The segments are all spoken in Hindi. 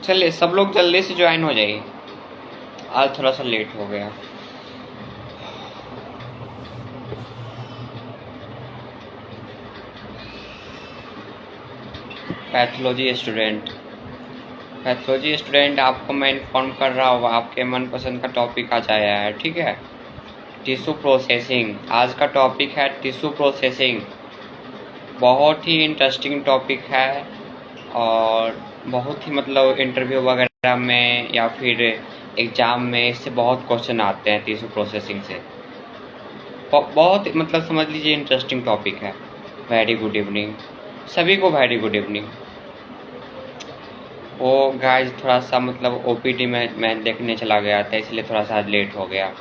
चलिए सब लोग जल्दी से ज्वाइन हो जाइए, आज थोड़ा सा लेट हो गया। पैथोलॉजी स्टूडेंट आपको मैं इन्फॉर्म कर रहा हूँ, आपके मनपसंद का टॉपिक आज आया है, ठीक है। टिश्यू प्रोसेसिंग, आज का टॉपिक है टिश्यू प्रोसेसिंग। बहुत ही इंटरेस्टिंग टॉपिक है और बहुत ही मतलब इंटरव्यू वगैरह में या फिर एग्ज़ाम में इससे बहुत क्वेश्चन आते हैं टिश्यू प्रोसेसिंग से। बहुत मतलब समझ लीजिए इंटरेस्टिंग टॉपिक है। वेरी गुड इवनिंग सभी को, वेरी गुड इवनिंग। वो गाइस थोड़ा सा मतलब ओपीडी में मैं देखने चला गया था, इसलिए थोड़ा सा लेट हो गया,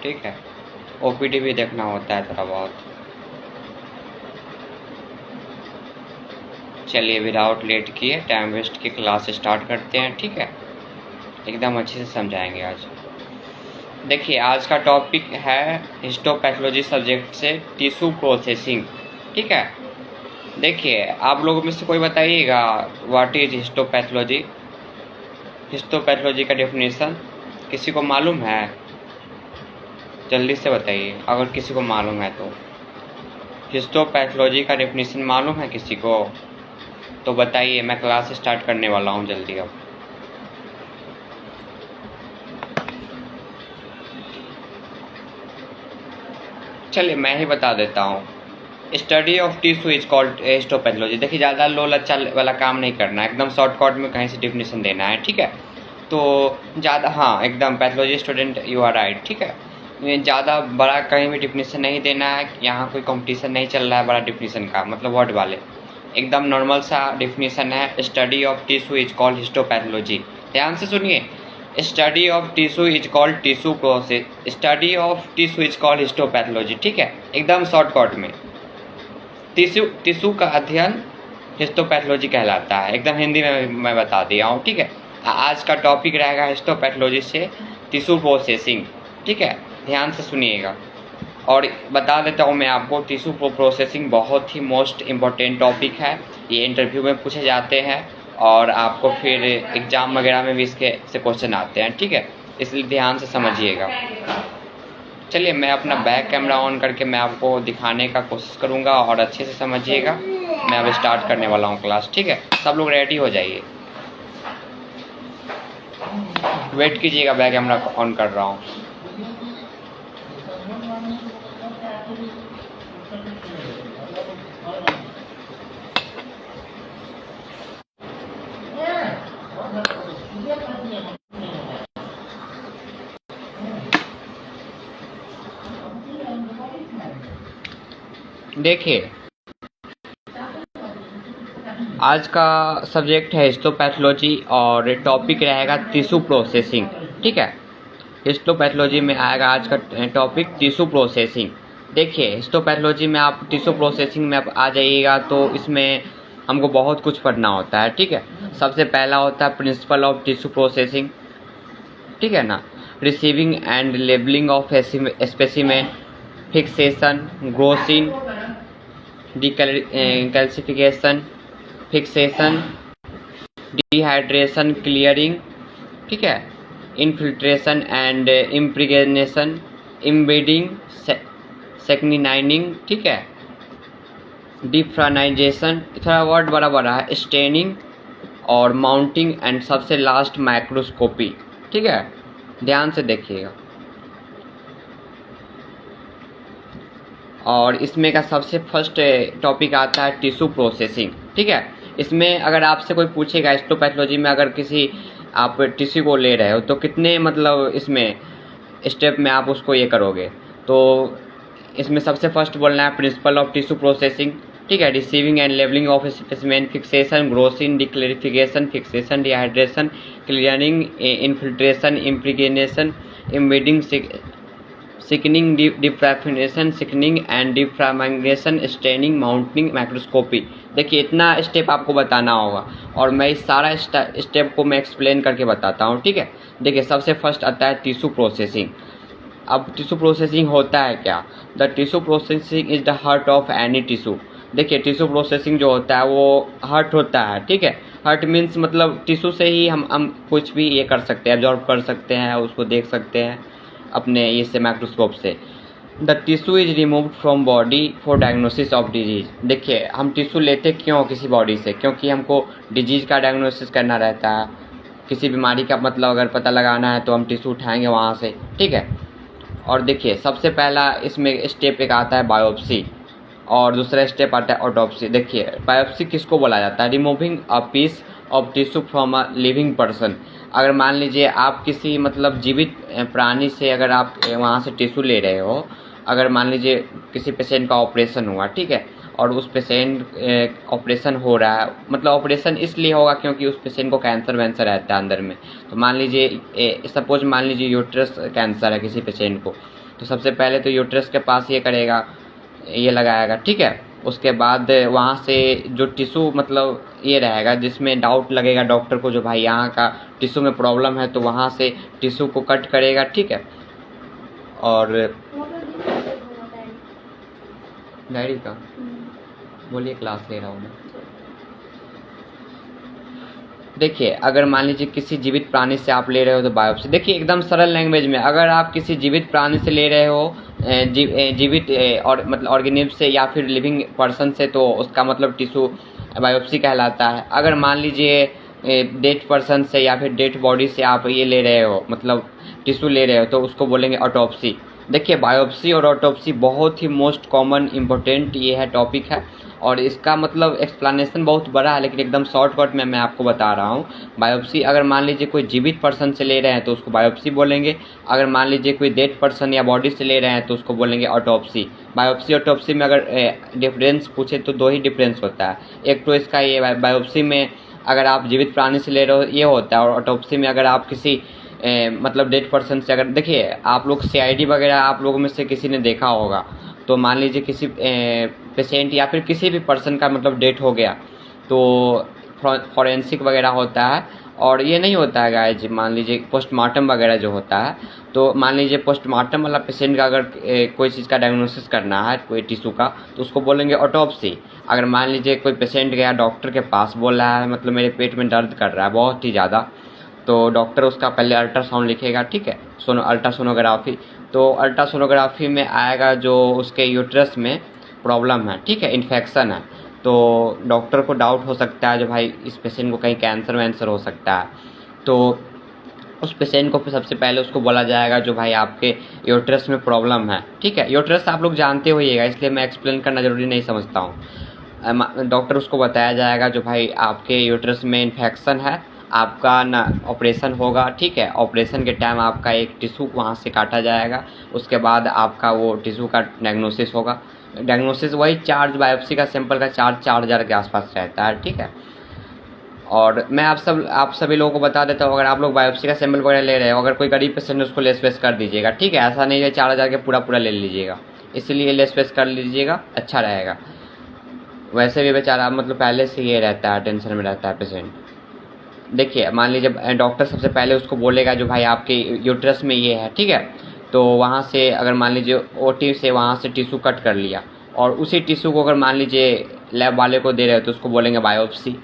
ठीक है। ओपीडी भी देखना होता है थोड़ा बहुत। चलिए विदाउट लेट किए, टाइम वेस्ट की क्लास स्टार्ट करते हैं, ठीक है। एकदम अच्छे से समझाएंगे आज। देखिए आज का टॉपिक है हिस्टोपैथोलॉजी सब्जेक्ट से टिश्यू प्रोसेसिंग, ठीक है। देखिए आप लोगों में से कोई बताइएगा व्हाट इज हिस्टोपैथोलॉजी। हिस्टोपैथोलॉजी का डेफिनेशन किसी को मालूम है? जल्दी से बताइए अगर किसी को मालूम है तो। हिस्टोपैथोलॉजी का डेफिनेशन मालूम है किसी को? तो बताइए, मैं क्लास स्टार्ट करने वाला हूँ जल्दी अब। चलिए मैं ही बता देता हूँ। Study of tissue is called histopathology. देखिए ज़्यादा लो लच्चा वाला काम नहीं करना है, एकदम शॉर्टकट में कहीं से डिफिनेशन देना है, ठीक है। तो ज़्यादा, हाँ एकदम pathology student you are right, ठीक है। ज़्यादा बड़ा कहीं भी डिफिनेशन नहीं देना है, यहाँ कोई कंपटीशन नहीं चल रहा है बड़ा डिफिनेशन का, मतलब वर्ड वाले। एकदम नॉर्मल सा डिफिनेशन है। Study of tissue is called histopathology. ध्यान से सुनिए, study of tissue is called tissue process, study of tissue is called histopathology, ठीक है। एकदम शॉर्टकट में टिश्यू का अध्ययन हिस्टोपैथोलॉजी कहलाता है। एकदम हिंदी में मैं बता दिया हूँ, ठीक है। आज का टॉपिक रहेगा हिस्टोपैथोलॉजी से टिश्यू प्रोसेसिंग, ठीक है। ध्यान से सुनिएगा और बता देता हूँ मैं आपको, टिश्यू प्रोसेसिंग बहुत ही मोस्ट इम्पोर्टेंट टॉपिक है। ये इंटरव्यू में पूछे जाते हैं और आपको फिर एग्ज़ाम वगैरह में भी इसके से क्वेश्चन आते हैं, ठीक है। इसलिए ध्यान से समझिएगा। चलिए मैं अपना बैक कैमरा ऑन करके मैं आपको दिखाने का कोशिश करूँगा और अच्छे से समझिएगा। मैं अब स्टार्ट करने वाला हूँ क्लास, ठीक है। सब लोग रेडी हो जाइए, वेट कीजिएगा, बैक कैमरा ऑन कर रहा हूँ। देखिए आज का सब्जेक्ट है हिस्टोपैथोलॉजी और टॉपिक रहेगा टिश्यू प्रोसेसिंग, ठीक है। हिस्टोपैथोलॉजी में आएगा आज का टॉपिक टिश्यू प्रोसेसिंग। देखिए हिस्टोपैथोलॉजी में आप टिश्यू प्रोसेसिंग में आप आ जाइएगा तो इसमें हमको बहुत कुछ पढ़ना होता है, ठीक है। सबसे पहला होता है प्रिंसिपल ऑफ टिश्यू प्रोसेसिंग, ठीक है ना। Receiving and labelling of specimen, fixation, grossing, decalcification, fixation, dehydration, clearing, ठीक है। इनफिल्ट्रेशन एंड इम्प्रिगनेशन, इम्बेडिंग, सेक्निनाइनिंग, ठीक है। डिफ्रानाइजेशन, थोड़ा वर्ड बड़ा बड़ा है, स्टेनिंग और माउंटिंग एंड सबसे लास्ट माइक्रोस्कोपी, ठीक है। ध्यान से देखिएगा। और इसमें का सबसे फर्स्ट टॉपिक आता है टिश्यू प्रोसेसिंग, ठीक है। इसमें अगर आपसे कोई पूछेगा हिस्टोपैथोलॉजी में अगर किसी आप टिश्यू को ले रहे हो तो कितने मतलब इसमें स्टेप में आप उसको ये करोगे, तो इसमें सबसे फर्स्ट बोलना है प्रिंसिपल ऑफ टिश्यू प्रोसेसिंग, ठीक है। Receiving and labelling of specimen, fixation, grossing, decalcification, fixation, dehydration, clearing, infiltration, impregnation, embedding, sectioning, deparaffinization, sectioning and deparaffinization, staining, mounting, microscopy. देखिए इतना स्टेप आपको बताना होगा और मैं इस सारा स्टेप को मैं एक्सप्लेन करके बताता हूँ, ठीक है। देखिए सबसे फर्स्ट आता है टिश्यू प्रोसेसिंग। अब टिश्यू प्रोसेसिंग होता है क्या? The tissue processing is the heart of any tissue. देखिए टिश्यू प्रोसेसिंग जो होता है वो हार्ट होता है, ठीक है। हर्ट मीन्स मतलब टिश्यू से ही हम कुछ भी ये कर सकते हैं, एब्जॉर्ब कर सकते हैं, उसको देख सकते हैं अपने ये से माइक्रोस्कोप से। The tissue is removed from body for diagnosis of disease. देखिए हम टिश्यू लेते क्यों किसी बॉडी से, क्योंकि हमको डिजीज का डायग्नोसिस करना रहता है, किसी बीमारी का मतलब अगर पता लगाना है तो हम टिश्यू उठाएंगे वहाँ से, ठीक है। और देखिए सबसे पहला इसमें स्टेप एक आता है बायोप्सी, और दूसरा स्टेप आता है ऑटोप्सी। देखिए बायोप्सी किसको बोला जाता है, removing a piece of tissue from a living person. अगर मान लीजिए आप किसी मतलब जीवित प्राणी से अगर आप वहाँ से टिश्यू ले रहे हो, अगर मान लीजिए किसी पेशेंट का ऑपरेशन हुआ, ठीक है, और उस पेशेंट ऑपरेशन हो रहा है, मतलब ऑपरेशन इसलिए होगा क्योंकि उस पेशेंट को कैंसर वैंसर रहता है अंदर में। तो मान लीजिए सपोज मान लीजिए यूट्रस कैंसर है किसी पेशेंट को, तो सबसे पहले तो यूट्रस के पास ये करेगा, ये लगाएगा, ठीक है। उसके बाद वहाँ से जो टिश्यू मतलब ये रहेगा जिसमें डाउट लगेगा डॉक्टर को, जो भाई यहाँ का टिश्यू में प्रॉब्लम है, तो वहाँ से टिश्यू को कट करेगा, ठीक है। और डायरी का बोलिए, क्लास ले रहा हूँ मैं। देखिए अगर मान लीजिए किसी जीवित प्राणी से आप ले रहे हो तो बायोप्सी। देखिए एकदम सरल लैंग्वेज में, अगर आप किसी जीवित प्राणी से ले रहे हो जीवित और मतलब ऑर्गेनिज्म से या फिर लिविंग पर्सन से, तो उसका मतलब टिश्यू बायोप्सी कहलाता है। अगर मान लीजिए डेड पर्सन से या फिर डेड बॉडी से आप ये ले रहे हो, मतलब टिश्यू ले रहे हो, तो उसको बोलेंगे ऑटोप्सी। देखिए बायोप्सी और ऑटोप्सी बहुत ही मोस्ट कॉमन इम्पोर्टेंट ये है टॉपिक है, और इसका मतलब एक्सप्लेनेशन बहुत बड़ा है, लेकिन एकदम शॉर्टकट में मैं आपको बता रहा हूँ। बायोप्सी अगर मान लीजिए कोई जीवित पर्सन से ले रहे हैं तो उसको बायोप्सी बोलेंगे, अगर मान लीजिए कोई डेड पर्सन या बॉडी से ले रहे हैं तो उसको बोलेंगे ऑटोप्सी। बायोप्सी ऑटोप्सी में अगर डिफरेंस पूछे तो दो ही डिफरेंस होता है। एक तो इसका ये बायोप्सी में अगर आप जीवित प्राणी से ले रहे हो ये होता है, और ऑटोप्सी में अगर आप किसी मतलब डेड पर्सन से, अगर देखिए आप लोग CID वगैरह आप लोगों में से किसी ने देखा होगा, तो मान लीजिए किसी पेशेंट या फिर किसी भी पर्सन का मतलब डेथ हो गया तो फॉरेंसिक वगैरह होता है, और ये नहीं होता है गाइज, मान लीजिए पोस्टमार्टम वगैरह जो होता है, तो मान लीजिए पोस्टमार्टम वाला पेशेंट का अगर कोई चीज़ का डायग्नोसिस करना है कोई टिश्यू का, तो उसको बोलेंगे ऑटोप्सी। अगर मान लीजिए कोई पेशेंट गया डॉक्टर के पास, बोल रहा है मतलब मेरे पेट में दर्द कर रहा है बहुत ही ज़्यादा, तो डॉक्टर उसका पहले अल्ट्रासाउंड लिखेगा, ठीक है, अल्ट्रासोनोग्राफी। तो अल्ट्रासोनोग्राफी में आएगा जो उसके यूट्रस में प्रॉब्लम है, ठीक है, इन्फेक्शन है, तो डॉक्टर को डाउट हो सकता है जो भाई इस पेशेंट को कहीं कैंसर वैंसर हो सकता है, तो उस पेशेंट को सबसे पहले उसको बोला जाएगा जो भाई आपके यूट्रस में प्रॉब्लम है, ठीक है। यूट्रस आप लोग जानते होइएगा, इसलिए मैं एक्सप्लेन करना ज़रूरी नहीं समझता हूँ। डॉक्टर उसको बताया जाएगा जो भाई आपके यूट्रस में इन्फेक्शन है, आपका ना ऑपरेशन होगा, ठीक है। ऑपरेशन के टाइम आपका एक टिश्यू वहाँ से काटा जाएगा, उसके बाद आपका वो टिश्यू का डायग्नोसिस होगा। डायग्नोसिस वही चार्ज बायोप्सी का सैंपल का चार्ज 4000 के आसपास रहता है, ठीक है। और मैं आप सभी लोगों को बता देता हूँ, अगर आप लोग बायोप्सी का सैंपल वगैरह ले रहे हो, अगर कोई गरीब पेशेंट उसको लेस वेस कर दीजिएगा, ठीक है। ऐसा नहीं है 4000 के पूरा ले लीजिएगा, इसलिए लेस वेस कर लीजिएगा, अच्छा रहेगा। वैसे भी बेचारा मतलब पहले से ये रहता है, टेंशन में रहता है पेशेंट। देखिए मान लीजिए डॉक्टर सबसे पहले उसको बोलेगा जो भाई आपके यूट्रस में ये है, ठीक है, तो वहाँ से अगर मान लीजिए OT से वहाँ से टिश्यू कट कर लिया, और उसी टिश्यू को अगर मान लीजिए लैब वाले को दे रहे हो तो उसको बोलेंगे बायोप्सी।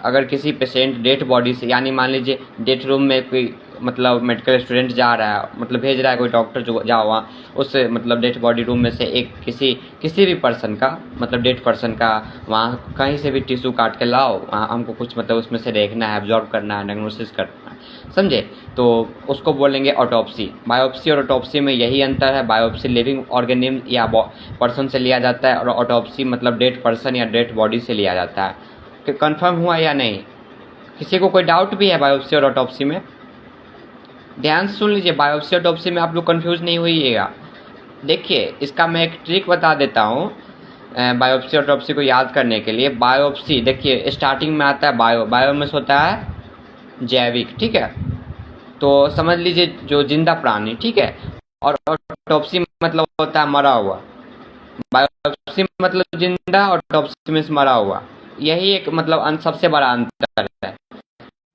अगर किसी पेशेंट डेड बॉडी से, यानी मान लीजिए डेड रूम में कोई मतलब मेडिकल स्टूडेंट जा रहा है, मतलब भेज रहा है कोई डॉक्टर जो जा वहाँ, उस मतलब डेड बॉडी रूम में से एक किसी भी पर्सन का मतलब डेड पर्सन का वहाँ कहीं से भी टिश्यू काट के लाओ, हमको कुछ मतलब उसमें से देखना है, एब्जॉर्ब करना है, डायग्नोसिस करना है, समझे, तो उसको बोलेंगे ऑटोप्सी। बायोप्सी और ऑटोप्सी में यही अंतर है, बायोप्सी लिविंग ऑर्गेनिज्म या पर्सन से लिया जाता है, और ऑटोप्सी मतलब डेड पर्सन या डेड बॉडी से लिया जाता है। कि कंफर्म हुआ या नहीं? किसी को कोई डाउट भी है बायोप्सी और ऑटोप्सी में? ध्यान से सुन लीजिए, बायोप्सी ऑटोप्सी में आप लोग कंफ्यूज नहीं होइएगा। देखिए इसका मैं एक ट्रिक बता देता हूँ बायोप्सी ऑटोप्सी को याद करने के लिए। बायोप्सी देखिए स्टार्टिंग में आता है बायो में होता है जैविक, ठीक है, तो समझ लीजिए जो जिंदा प्राणी, ठीक है, और ऑटोप्सी मतलब होता है मरा हुआ। बायोप्सी मतलब जिंदा, ऑटोप्सी में मरा हुआ, यही एक मतलब सबसे बड़ा अंतर है।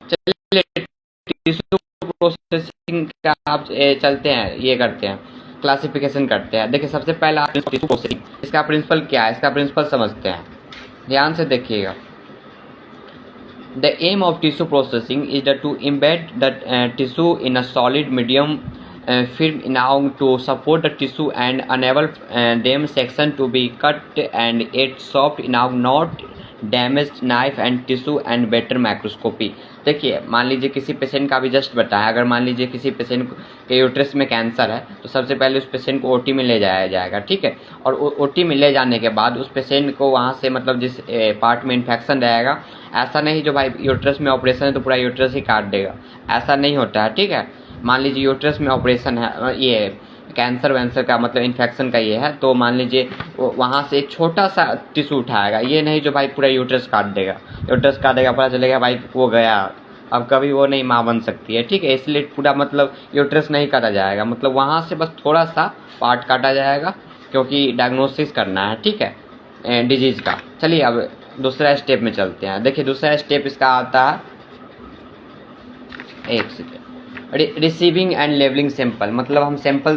चलिए टिश्यू प्रोसेसिंग का आप चलते हैं, ये करते हैं, क्लासिफिकेशन करते हैं। देखिए सबसे पहला टिश्यू प्रोसेसिंग, इसका प्रिंसिपल क्या है, इसका प्रिंसिपल समझते हैं, ध्यान से देखिएगा। The aim of tissue processing is to embed the tissue in a solid medium film enough to support the tissue and enable them section to be cut and yet soft enough not damage knife and tissue and better microscopy. देखिए मान लीजिए किसी पेशेंट का भी जस्ट बताया, अगर मान लीजिए किसी पेशेंट के यूट्रस में कैंसर है तो सबसे पहले उस पेशेंट को ओटी में ले जाया जाएगा, ठीक है। और ओटी में ले जाने के बाद उस पेशेंट को वहाँ से मतलब जिस पार्ट में इन्फेक्शन रहेगा, ऐसा नहीं जो भाई यूट्रस में ऑपरेशन है तो पूरा यूट्रस ही काट देगा, ऐसा नहीं होता है, ठीक है। मान लीजिए यूट्रस में ऑपरेशन है, ये कैंसर वैंसर का मतलब इन्फेक्शन का ये है, तो मान लीजिए वहाँ से एक छोटा सा टिश्यू उठाएगा, ये नहीं जो भाई पूरा यूट्रस काट देगा। यूट्रस काट देगा पता चलेगा भाई वो गया, अब कभी वो नहीं माँ बन सकती है, ठीक है। इसलिए पूरा मतलब यूट्रस नहीं काटा जाएगा, मतलब वहाँ से बस थोड़ा सा पार्ट काटा जाएगा क्योंकि डायग्नोसिस करना है, ठीक है, डिजीज़ का। चलिए अब दूसरा स्टेप में चलते हैं। देखिए दूसरा स्टेप इसका आता है, एक second, receiving and labelling sample. मतलब हम सैंपल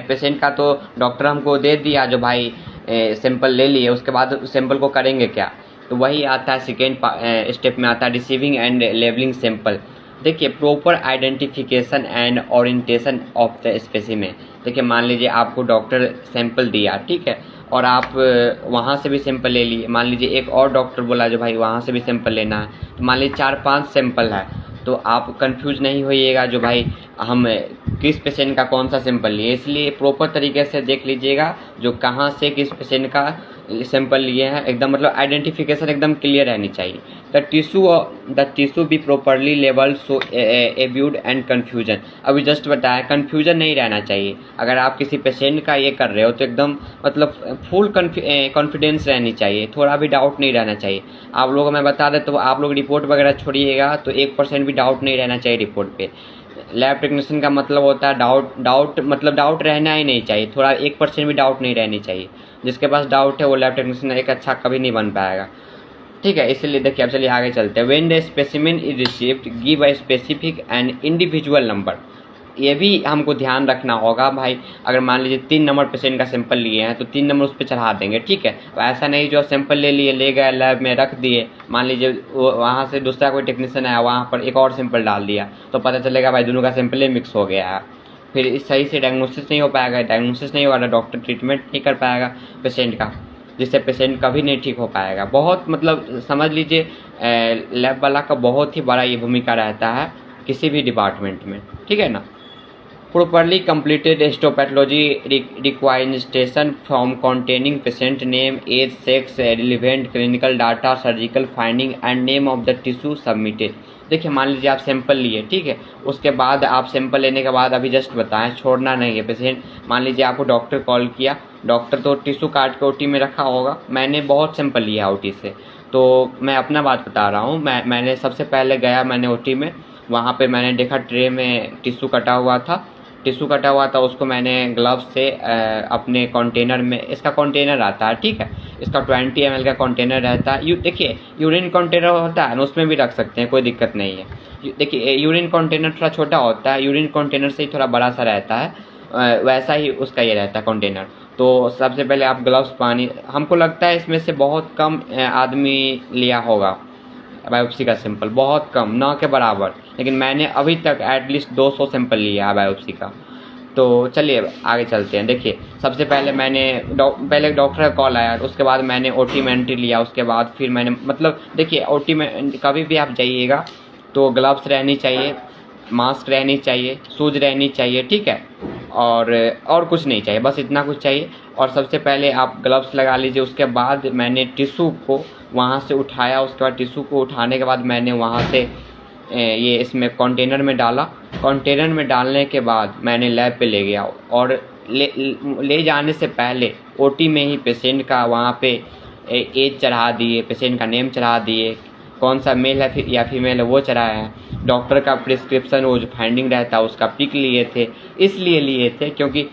पेशेंट का तो डॉक्टर हमको दे दिया, जो भाई सैंपल ले लिए, उसके बाद सैंपल को करेंगे क्या, तो वही आता है सेकेंड स्टेप में आता है रिसीविंग एंड लेवलिंग सैंपल। देखिए proper identification and orientation of the specimen. देखिए मान लीजिए आपको डॉक्टर सैंपल दिया, ठीक है, और आप वहाँ से भी सैंपल ले लिए। मान लीजिए एक और डॉक्टर बोला जो भाई वहाँ से भी सैंपल लेना है, तो मान लीजिए 4-5 सैंपल है, तो आप कंफ्यूज नहीं होइएगा जो भाई हम किस पेशेंट का कौन सा सैंपल लिए। इसलिए प्रॉपर तरीके से देख लीजिएगा जो कहाँ से किस पेशेंट का सैंपल लिए हैं, एकदम मतलब आइडेंटिफिकेशन एकदम क्लियर रहनी चाहिए। The tissue be properly labelled so avoid and confusion. अभी जस्ट बताया कन्फ्यूजन नहीं रहना चाहिए। अगर आप किसी पेशेंट का ये कर रहे हो तो एकदम मतलब फुल कॉन्फिडेंस रहनी चाहिए, थोड़ा भी डाउट नहीं रहना चाहिए। आप लोगों मैं बता दें तो आप लोग रिपोर्ट वगैरह छोड़िएगा तो 1% भी डाउट नहीं रहना चाहिए रिपोर्ट पे। लैब टेक्नीशियन का मतलब होता है डाउट रहना ही नहीं चाहिए, थोड़ा 1% भी डाउट नहीं रहनी चाहिए। जिसके पास डाउट है वो लैब टेक्नीशियन एक अच्छा कभी नहीं बन पाएगा, ठीक है। इसलिए देखिए अब चलिए आगे चलते हैं। When the specimen is received give a specific and individual number. ये भी हमको ध्यान रखना होगा भाई, अगर मान लीजिए 3 नंबर पेशेंट का सैंपल लिए हैं तो 3 नंबर उस पर चढ़ा देंगे, ठीक है। तो ऐसा नहीं जो सैंपल ले गए लैब में रख दिए, मान लीजिए वहाँ से दूसरा कोई टेक्नीशियन आया वहाँ पर एक और सैंपल डाल दिया, तो पता चलेगा भाई दोनों का सैंपल ही मिक्स हो गया है, फिर सही से डायग्नोसिस नहीं हो पाएगा। डायग्नोसिस नहीं होगा तो डॉक्टर ट्रीटमेंट नहीं कर पाएगा पेशेंट का, जिससे पेशेंट कभी नहीं ठीक हो पाएगा। बहुत मतलब समझ लीजिए लैब वाला का बहुत ही बड़ा ये भूमिका रहता है किसी भी डिपार्टमेंट में, ठीक है ना। Properly completed histopathology requires station from containing patient name, age, sex, relevant clinical data, surgical finding and name of the tissue submitted। देखिए मान लीजिए आप सैंपल लिए, ठीक है, उसके बाद आप सैंपल लेने के बाद अभी जस्ट बताएं छोड़ना नहीं है पेशेंट। मान लीजिए आपको डॉक्टर कॉल किया, डॉक्टर तो टिश्यू काट के ओटी में रखा होगा, मैंने बहुत सैंपल लिया ओटी से, तो मैं अपना बात बता रहा हूँ। मैंने सबसे पहले गया मैंने ओटी में, वहाँ पे मैंने देखा ट्रे में टिश्यू कटा हुआ था, उसको मैंने ग्लव्स से अपने कंटेनर में, इसका कंटेनर आता है, ठीक है, इसका 20 ml का कंटेनर रहता है। देखिए यूरिन कंटेनर होता है ना, उसमें भी रख सकते हैं, कोई दिक्कत नहीं है। देखिए यूरिन कंटेनर थोड़ा छोटा होता है, यूरिन कंटेनर से ही थोड़ा बड़ा सा रहता है, वैसा ही उसका ये रहता है कंटेनर। तो सबसे पहले आप ग्लव्स पानी, हमको लगता है इसमें से बहुत कम आदमी लिया होगा बायोप्सी का सैंपल, बहुत कम, ना के बराबर, लेकिन मैंने अभी तक एटलीस्ट 200 सैंपल लिया है बायोप्सी का। तो चलिए आगे चलते हैं। देखिए सबसे पहले पहले डॉक्टर का कॉल आया, उसके बाद मैंने ओटी में एंट्री लिया, उसके बाद फिर मैंने मतलब देखिए ओटी में कभी भी आप जाइएगा तो ग्लव्स रहनी चाहिए, मास्क रहनी चाहिए, शूज रहनी चाहिए, ठीक है, और कुछ नहीं चाहिए, बस इतना कुछ चाहिए। और सबसे पहले आप ग्लव्स लगा लीजिए। उसके बाद मैंने टिश्यू को वहाँ से उठाया, उसके बाद टिश्यू को उठाने के बाद मैंने वहाँ से ये इसमें कंटेनर में डाला। कंटेनर में डालने के बाद मैंने लैब पे ले गया, और ले जाने से पहले ओटी में ही पेशेंट का वहाँ पे एज चढ़ा दिए, पेशेंट का नेम चढ़ा दिए, कौन सा मेल है या फीमेल है वो चढ़ाया है, डॉक्टर का प्रिस्क्रिप्शन वो जो फाइंडिंग रहता है उसका पिक लिए थे। इसलिए लिए थे क्योंकि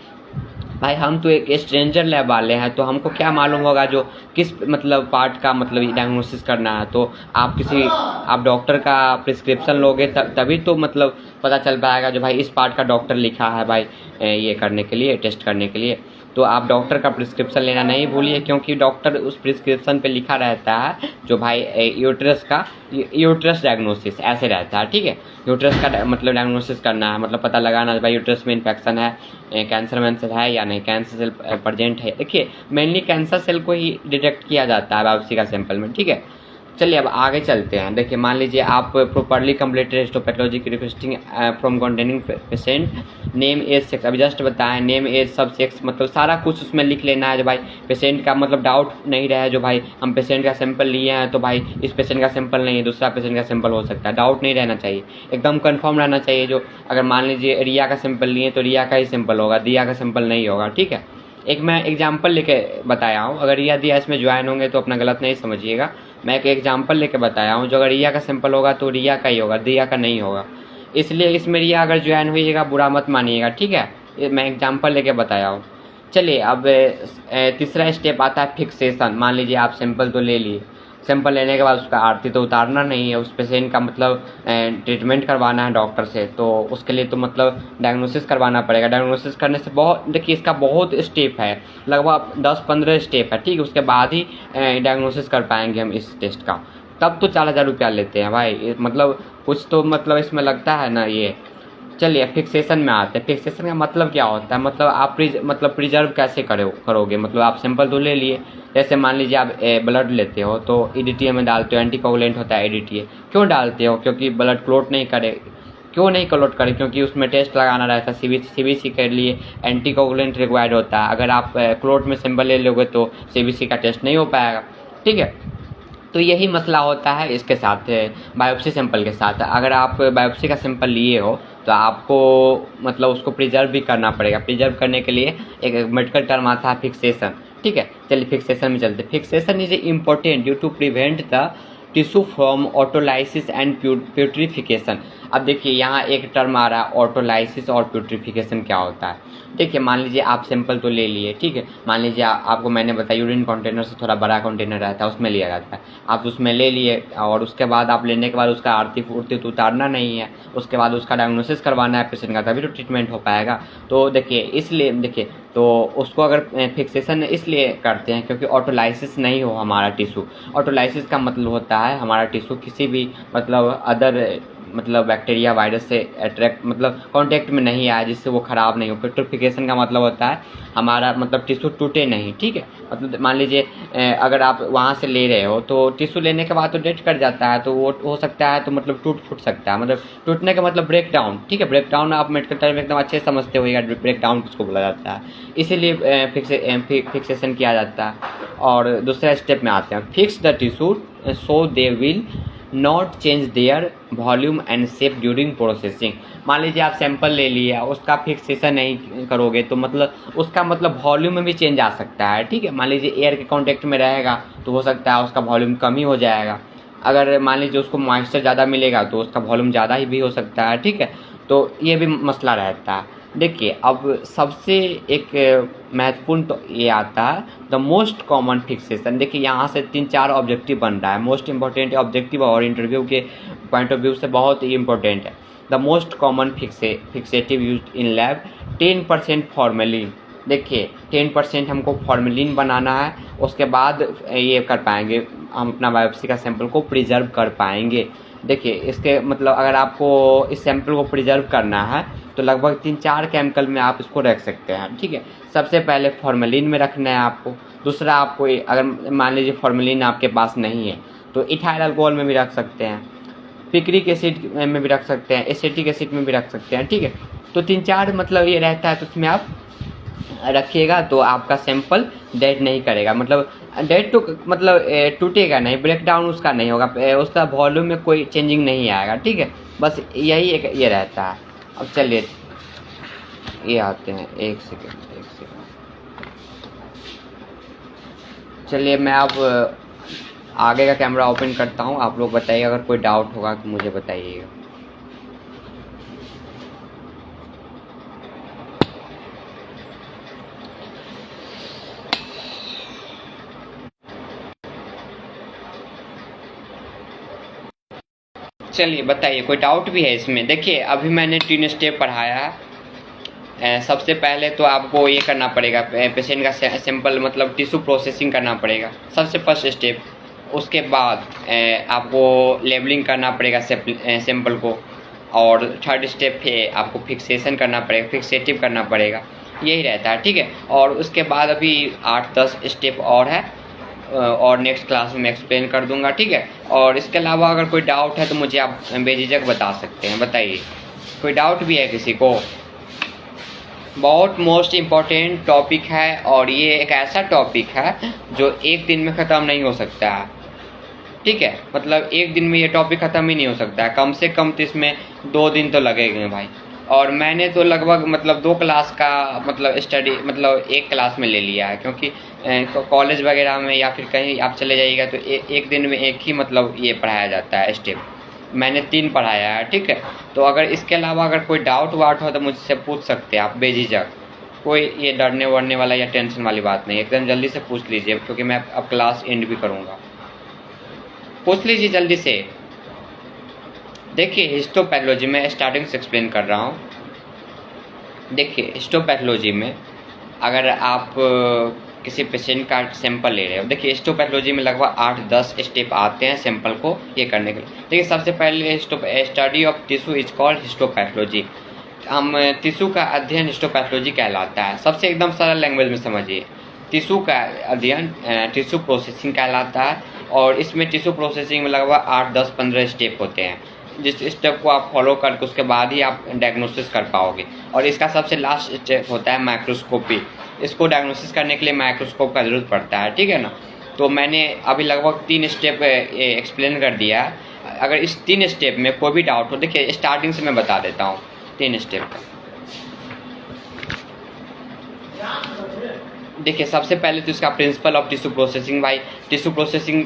भाई हम तो एक स्ट्रेंजर लैब वाले हैं, तो हमको क्या मालूम होगा जो किस मतलब पार्ट का मतलब डायग्नोसिस करना है। तो आप डॉक्टर का प्रिस्क्रिप्शन लोगे तभी तो मतलब पता चल पाएगा जो भाई इस पार्ट का डॉक्टर लिखा है भाई ये करने के लिए, टेस्ट करने के लिए। तो आप डॉक्टर का प्रिस्क्रिप्शन लेना नहीं भूलिए, क्योंकि डॉक्टर उस प्रिस्क्रिप्शन पे लिखा रहता है जो भाई यूट्रस डायग्नोसिस ऐसे रहता है, ठीक है। यूट्रस का मतलब डायग्नोसिस करना है, मतलब पता लगाना भाई यूट्रस में इन्फेक्शन है, कैंसर वैंसर है या नहीं, कैंसर सेल प्रेजेंट है। देखिए मेनली कैंसर सेल को ही डिटेक्ट किया जाता है बायोप्सी का सैंपल में, ठीक है। चलिए अब आगे चलते हैं। देखिए मान लीजिए आप प्रॉपरली कंप्लीटेड हिस्टोपैथोलॉजी की requesting form containing patient name age sex, अभी जस्ट बताएं नेम एज सब सेक्स, मतलब सारा कुछ उसमें लिख लेना है जो भाई पेशेंट का मतलब डाउट नहीं रहे, जो भाई हम पेशेंट का सैंपल लिए हैं तो भाई इस पेशेंट का सैंपल नहीं है, दूसरा पेशेंट का सैंपल हो सकता है, डाउट नहीं रहना चाहिए, एकदम कन्फर्म रहना चाहिए। जो अगर मान लीजिए रिया का सैंपल लिए तो रिया का ही सैंपल होगा, दिया का सैंपल नहीं होगा, ठीक है। एक मैं एग्जाम्पल लेके बताया हूँ, अगर रिया दिया इसमें ज्वाइन होंगे तो अपना गलत नहीं समझिएगा, मैं एक एग्जाम्पल लेके बताया हूँ, जो अगर रिया का सैंपल होगा तो रिया का ही होगा, दिया का नहीं होगा, इसलिए इसमें रिया अगर ज्वाइन होइएगा बुरा मत मानिएगा, ठीक है। ये मैं एग्जाम्पल लेके बताया हूँ। चलिए अब तीसरा स्टेप आता है फिक्सेशन। मान लीजिए आप सैंपल तो ले लिए, सैंपल लेने के बाद उसका आरती तो उतारना नहीं है, उस पेशेंट का मतलब ट्रीटमेंट करवाना है डॉक्टर से, तो उसके लिए तो मतलब डायग्नोसिस करवाना पड़ेगा। डायग्नोसिस करने से बहुत, देखिए इसका बहुत स्टेप है, लगभग 10-15 स्टेप है, ठीक है। उसके बाद ही डायग्नोसिस कर पाएंगे हम इस टेस्ट का, तब तो 4,000 रुपया लेते हैं भाई, मतलब कुछ तो मतलब इसमें लगता है ना ये। चलिए फिक्सेशन में आते हैं। फिक्सेशन का मतलब क्या होता है, मतलब आप मतलब प्रिजर्व कैसे करोगे, मतलब आप सैंपल तो ले लिए, जैसे मान लीजिए आप ब्लड लेते हो तो EDTA में डालते हो, एंटीकोगुलेंट होता है EDTA, क्यों डालते हो, क्योंकि ब्लड क्लोट नहीं करे, क्यों नहीं क्लोट करे, क्योंकि उसमें टेस्ट लगाना रहता है, CBC के लिए एंटीकोगुलेंट रिक्वायर्ड होता है। अगर आप क्लोट में सैंपल ले लोगे तो CBC का टेस्ट नहीं हो पाएगा, ठीक है। तो यही मसला होता है इसके साथ, बायोप्सी सैंपल के साथ। अगर आप बायोप्सी का सैंपल लिए हो तो आपको मतलब उसको प्रिजर्व भी करना पड़ेगा। प्रिजर्व करने के लिए एक मेडिकल टर्म आता है फिक्सेशन, ठीक है। चलिए फिक्सेशन में चलते। Fixation is important due to prevent the tissue from autolysis and putrefaction. अब देखिए यहाँ एक टर्म आ रहा है ऑटोलाइसिस और प्यूट्रिफिकेशन क्या होता है। देखिए मान लीजिए आप सैंपल तो ले लिए, ठीक है। मान लीजिए आपको मैंने बताया यूरिन कंटेनर से थोड़ा बड़ा कंटेनर रहता है उसमें लिया जाता है, आप उसमें ले लिए और उसके बाद आप लेने के बाद उसका आरती फूर्ती तो उतारना नहीं है, उसके बाद उसका डायग्नोसिस करवाना है पेशेंट का, तभी तो ट्रीटमेंट हो पाएगा। तो देखिए इसलिए देखिए तो उसको अगर फिक्सेशन इसलिए करते हैं क्योंकि ऑटोलाइसिस नहीं हो हमारा टिश्यू। ऑटोलाइसिस का मतलब होता है हमारा टिश्यू किसी भी मतलब अदर मतलब बैक्टीरिया वायरस से अट्रैक्ट मतलब कांटेक्ट में नहीं आया, जिससे वो ख़राब नहीं हो। पेट्रिफिकेशन का मतलब होता है हमारा मतलब टिश्यू टूटे नहीं, ठीक है। मतलब मान लीजिए अगर आप वहाँ से ले रहे हो तो टिश्यू लेने के बाद तो डेट कर जाता है, तो वो हो सकता है तो मतलब टूट फूट सकता है, मतलब टूटने का मतलब ब्रेक डाउन, ठीक है। ब्रेक डाउन आप मेडिकल टर्म एकदम अच्छे से समझते होइएगा, ब्रेक डाउन किसको बोला जाता है, इसीलिए फिक्सेशन किया जाता है। और दूसरा स्टेप में आते हैं, fix the tissue so they will not change their volume and shape during processing. मान लीजिए आप सैंपल ले लिया, उसका फिक्सेशन नहीं करोगे तो मतलब उसका मतलब वॉल्यूम में भी चेंज आ सकता है, ठीक है। मान लीजिए एयर के कांटेक्ट में रहेगा तो हो सकता है उसका वॉल्यूम कम ही हो जाएगा, अगर मान लीजिए उसको मॉइस्चर ज़्यादा मिलेगा तो उसका वॉल्यूम ज़्यादा ही भी हो सकता है, ठीक है। तो ये भी मसला रहता है। देखिए अब सबसे एक महत्वपूर्ण तो ये आता है द मोस्ट कॉमन फिक्सेशन। देखिए यहाँ से 3-4 ऑब्जेक्टिव बन रहा है, मोस्ट इंपॉर्टेंट ऑब्जेक्टिव और इंटरव्यू के पॉइंट ऑफ व्यू से बहुत ही इंपॉर्टेंट है। The most common fixative used in lab 10% formalin. देखिए 10% हमको फॉर्मेलिन बनाना है, उसके बाद ये कर पाएंगे हम अपना बायोप्सी का सैंपल को प्रिजर्व कर पाएंगे। देखिए इसके मतलब अगर आपको इस सैंपल को प्रिजर्व करना है तो लगभग 3-4 केमिकल में आप इसको रख सकते हैं, ठीक है। सबसे पहले फॉर्मेलिन में रखना है आपको, दूसरा आपको अगर मान लीजिए फॉर्मेलिन आपके पास नहीं है तो इथाइल अल्कोहल में भी रख सकते हैं, पिक्रिक एसिड में भी रख सकते हैं, एसिटिक एसिड में भी रख सकते हैं, ठीक है। तो 3-4 मतलब ये रहता है, तो उसमें आप रखिएगा तो आपका सैंपल डेड नहीं करेगा, मतलब डेड तो मतलब टूटेगा नहीं, ब्रेक डाउन उसका नहीं होगा, उसका वॉल्यूम में कोई चेंजिंग नहीं आएगा, ठीक है। बस यही एक ये रहता है। अब चलिए ये आते हैं, एक सेकेंड। चलिए मैं अब आगे का कैमरा ओपन करता हूँ, आप लोग बताइए अगर कोई डाउट होगा तो मुझे बताइएगा। चलिए बताइए कोई डाउट भी है इसमें। देखिए अभी मैंने 3 स्टेप पढ़ाया है, सबसे पहले तो आपको ये करना पड़ेगा, पेशेंट का सैंपल मतलब टिश्यू प्रोसेसिंग करना पड़ेगा, सबसे फर्स्ट स्टेप। उसके बाद आपको लेबलिंग करना पड़ेगा सैंपल को, और थर्ड स्टेप है आपको फिक्सेशन करना पड़ेगा, फिक्सेटिव करना पड़ेगा, यही रहता है, ठीक है। और उसके बाद अभी 8-10 स्टेप और है, और नेक्स्ट क्लास में एक्सप्लेन कर दूंगा, ठीक है। और इसके अलावा अगर कोई डाउट है तो मुझे आप बेझिझक बता सकते हैं, बताइए कोई डाउट भी है किसी को। बहुत मोस्ट इम्पॉर्टेंट टॉपिक है, और ये एक ऐसा टॉपिक है जो एक दिन में ख़त्म नहीं हो सकता है, ठीक है। मतलब एक दिन में ये टॉपिक ख़त्म ही नहीं हो सकता है, कम से कम तो इसमें 2 दिन तो लगेंगे भाई। और मैंने तो लगभग मतलब 2 क्लास का मतलब स्टडी मतलब एक क्लास में ले लिया है, क्योंकि कॉलेज वगैरह में या फिर कहीं आप चले जाइएगा तो एक दिन में एक ही मतलब ये पढ़ाया जाता है स्टेप, मैंने 3 पढ़ाया है, ठीक है। तो अगर इसके अलावा अगर कोई डाउट वाट हो तो मुझसे पूछ सकते हैं आप बेझिझक, कोई ये डरने वरने वाला या टेंशन वाली बात नहीं, एकदम जल्दी से पूछ लीजिए, क्योंकि मैं अब क्लास एंड भी करूँगा। पूछ लीजिए जल्दी से। देखिए हिस्टोपैथोलॉजी में स्टार्टिंग से एक्सप्लेन कर रहा हूँ। देखिए हिस्टोपैथोलॉजी में अगर आप किसी पेशेंट का सैंपल ले रहे हो, देखिए हिस्टोपैथोलॉजी में लगभग 8-10 स्टेप आते हैं सैंपल को ये करने के लिए। देखिए सबसे पहले study of tissue is called histopathology. हम टिश्यू का अध्ययन हिस्टोपैथोलॉजी कहलाता है। सबसे एकदम सरल लैंग्वेज में समझिए, टिश्यू का अध्ययन टिश्यू प्रोसेसिंग कहलाता है, और इसमें टिश्यू प्रोसेसिंग में लगभग 8-10-15 स्टेप होते हैं, जिस स्टेप को आप फॉलो करके उसके बाद ही आप डायग्नोसिस कर पाओगे। और इसका सबसे लास्ट स्टेप होता है माइक्रोस्कोपी। इसको डायग्नोसिस करने के लिए माइक्रोस्कोप का ज़रूरत पड़ता है, ठीक है ना। तो मैंने अभी लगभग 3 स्टेप एक्सप्लेन कर दिया। अगर इस 3 स्टेप में कोई भी डाउट हो, देखिए स्टार्टिंग से मैं बता देता हूँ 3 स्टेप का। देखिए सबसे पहले तो इसका प्रिंसिपल ऑफ टिश्यू प्रोसेसिंग। भाई टिश्यू प्रोसेसिंग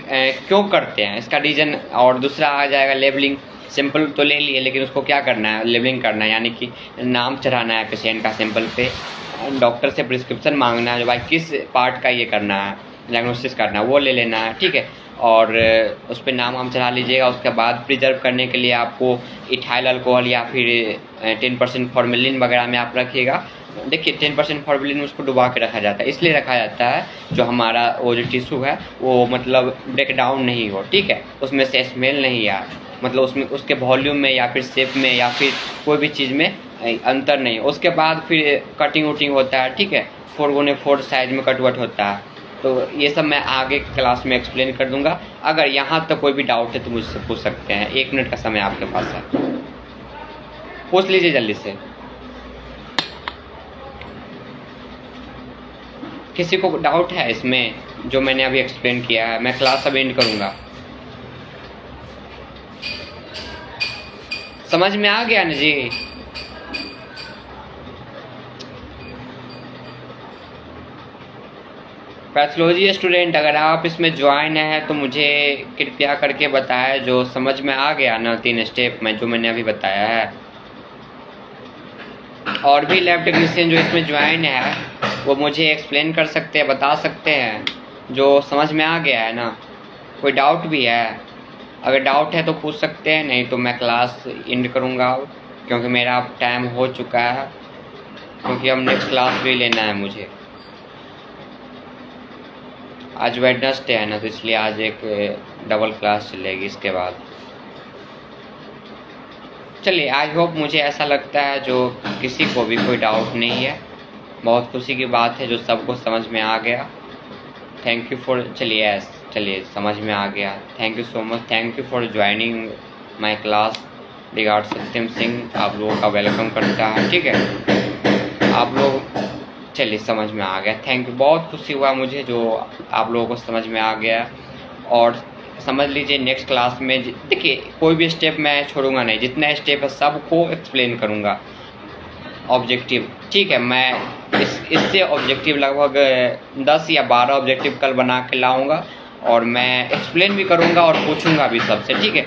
क्यों करते हैं इसका रीज़न, और दूसरा आ जाएगा लेबलिंग। सैंपल तो ले लिए, लेकिन उसको क्या करना है, लेबलिंग करना है, यानी कि नाम चढ़ाना है पेशेंट का सैंपल पे, डॉक्टर से प्रिस्क्रिप्शन मांगना है, भाई किस पार्ट का ये करना है, डायग्नोसिस करना है, वो ले लेना है, ठीक है। और उस पर नाम चढ़ा लीजिएगा। उसके बाद प्रिजर्व करने के लिए आपको इथाइल अल्कोहल या फिर 10% फॉर्मेलिन वगैरह में आप रखिएगा। देखिए 10% फॉर्मेलिन उसको डुबा के रखा जाता है, इसलिए रखा जाता है जो हमारा वो जो टिश्यू है वो मतलब ब्रेक डाउन नहीं हो, ठीक है, उसमें से स्मेल नहीं आए, मतलब उसमें उसके वॉल्यूम में या फिर शेप में या फिर कोई भी चीज़ में अंतर नहीं। उसके बाद फिर कटिंग वटिंग होता है, ठीक है, 4x4 साइज में कट वट होता है। तो ये सब मैं आगे क्लास में एक्सप्लेन कर दूंगा। अगर यहाँ तक कोई भी डाउट है तो मुझसे पूछ सकते हैं, 1 मिनट का समय आपके पास है, पूछ लीजिए जल्दी से। किसी को डाउट है इसमें जो मैंने अभी एक्सप्लेन किया है? मैं क्लास अब एंड करूँगा। समझ में आ गया ना जी? पैथोलॉजी स्टूडेंट अगर आप इसमें ज्वाइन है तो मुझे कृपया करके बताएं जो समझ में आ गया ना 3 स्टेप में जो मैंने अभी बताया है। और भी लैब टेक्नीशियन जो इसमें ज्वाइन है वो मुझे एक्सप्लेन कर सकते हैं, बता सकते हैं जो समझ में आ गया है ना। कोई डाउट भी है? अगर डाउट है तो पूछ सकते हैं, नहीं तो मैं क्लास एंड करूँगा, क्योंकि मेरा टाइम हो चुका है, क्योंकि अब नेक्स्ट क्लास भी लेना है मुझे। आज वेडनेसडे है ना, तो इसलिए आज एक डबल क्लास चलेगी इसके बाद। चलिए आई होप, मुझे ऐसा लगता है जो किसी को भी कोई डाउट नहीं है। बहुत खुशी की बात है जो सबको समझ में आ गया। थैंक यू फॉर, चलिए समझ में आ गया। Thank you so much, thank you for joining my class. Regard Satyam Singh आप लोगों का वेलकम करता है, ठीक है। आप लोग चलिए समझ में आ गया, थैंक यू। बहुत खुशी हुआ मुझे जो आप लोगों को समझ में आ गया। और समझ लीजिए नेक्स्ट क्लास में देखिए कोई भी स्टेप मैं छोड़ूंगा नहीं, जितना स्टेप है सबको एक्सप्लेन करूंगा ऑब्जेक्टिव, ठीक है। मैं इससे ऑब्जेक्टिव लगभग 10 या 12 ऑब्जेक्टिव कल बना के लाऊंगा, और मैं एक्सप्लेन भी करूंगा और पूछूंगा भी सबसे, ठीक है।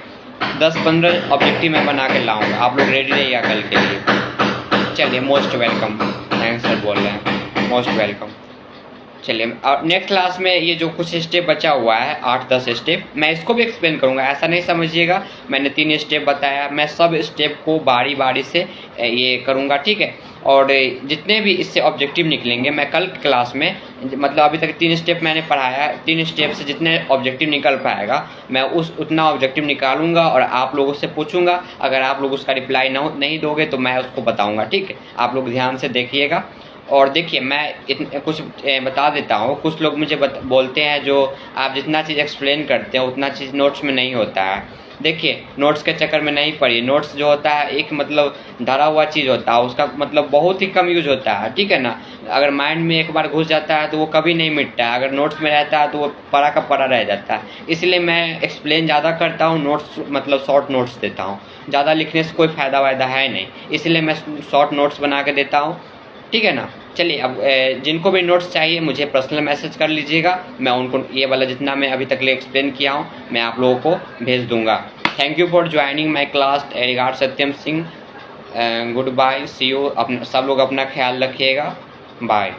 10-15 ऑब्जेक्टिव मैं बना के लाऊंगा, आप लोग रेडी रहिएगा कल के लिए। चलिए मोस्ट वेलकम, थैंक्स सर बोल रहे हैं, मोस्ट वेलकम। चलिए नेक्स्ट क्लास में ये जो कुछ स्टेप बचा हुआ है 8-10 स्टेप, मैं इसको भी एक्सप्लेन करूंगा। ऐसा नहीं समझिएगा मैंने 3 स्टेप बताया, मैं सब स्टेप को बारी बारी से ये करूंगा, ठीक है। और जितने भी इससे ऑब्जेक्टिव निकलेंगे मैं कल क्लास में, मतलब अभी तक 3 स्टेप मैंने पढ़ाया है, 3 स्टेप से जितने ऑब्जेक्टिव निकल पाएगा मैं उतना ऑब्जेक्टिव निकालूंगा और आप लोगों से पूछूंगा। अगर आप लोग उसका रिप्लाई नहीं दोगे तो मैं उसको बताऊंगा, ठीक है। आप लोग ध्यान से देखिएगा। और देखिए मैं कुछ बता देता हूँ। कुछ लोग मुझे बोलते हैं जो आप जितना चीज़ एक्सप्लेन करते हैं उतना चीज़ नोट्स में नहीं होता है। देखिए नोट्स के चक्कर में नहीं पड़िए। नोट्स जो होता है एक मतलब धरा हुआ चीज़ होता है, उसका मतलब बहुत ही कम यूज होता है, ठीक है ना। अगर माइंड में एक बार घुस जाता है तो वो कभी नहीं मिटता है। अगर नोट्स में रहता है तो वो पड़ा का पड़ा रह जाता है। इसलिए मैं एक्सप्लेन ज़्यादा करता हूँ, नोट्स मतलब शॉर्ट नोट्स देता हूँ। ज़्यादा लिखने से कोई फ़ायदा वायदा है नहीं, इसलिए मैं शॉर्ट नोट्स बना के देता हूँ, ठीक है ना। चलिए अब जिनको भी नोट्स चाहिए मुझे पर्सनल मैसेज कर लीजिएगा, मैं उनको ये वाला जितना मैं अभी तक एक्सप्लेन किया हूँ मैं आप लोगों को भेज दूंगा। Thank you for joining my class. Regard Satyam Singh. Goodbye, see you. सब लोग अपना ख्याल रखिएगा। बाय।